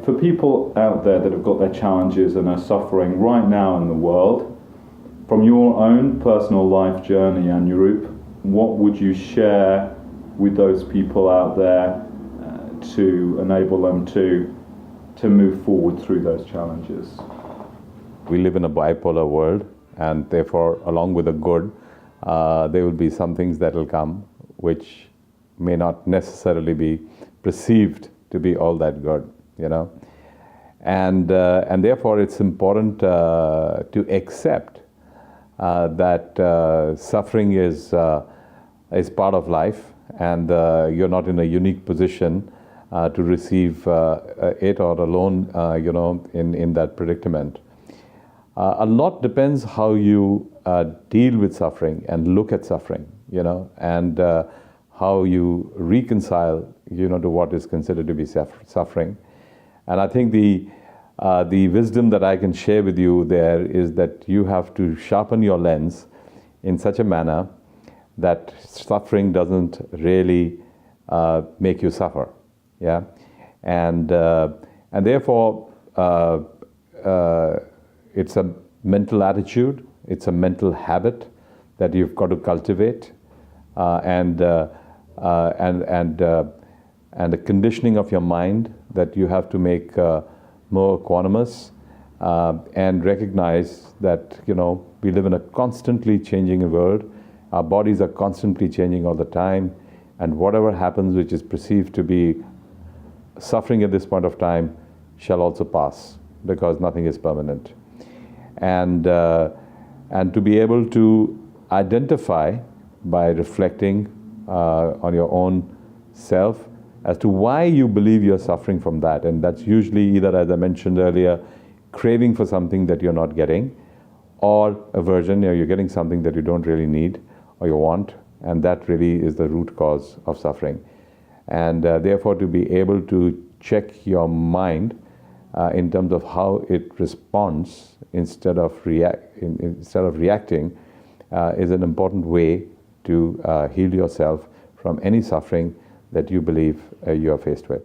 For people out there that have got their challenges and are suffering right now in the world, from your own personal life journey, Anuroop, what would you share with those people out there to enable them to move forward through those challenges? We live in a bipolar world, and therefore, along with the good, there will be some things that will come which may not necessarily be perceived to be all that good, you know. And therefore, it's important to accept that suffering is part of life, and you're not in a unique position to receive it or alone, you know, in that predicament. A lot depends how you deal with suffering and look at suffering, you know, and how you reconcile, you know, to what is considered to be suffering. And I think the wisdom that I can share with you there is that you have to sharpen your lens in such a manner that suffering doesn't really make you suffer, yeah, and therefore it's a mental attitude, it's a mental habit that you've got to cultivate, and a conditioning of your mind that you have to make more equanimous, and recognize that, you know, we live in a constantly changing world. Our bodies are constantly changing all the time, and whatever happens which is perceived to be suffering at this point of time shall also pass, because nothing is permanent. And to be able to identify by reflecting on your own self as to why you believe you're suffering from that. And that's usually either, as I mentioned earlier, craving for something that you're not getting, or aversion, you know, you're getting something that you don't really need or you want, and that really is the root cause of suffering. And therefore, to be able to check your mind in terms of how it responds instead of reacting is an important way to heal yourself from any suffering that you believe you are faced with.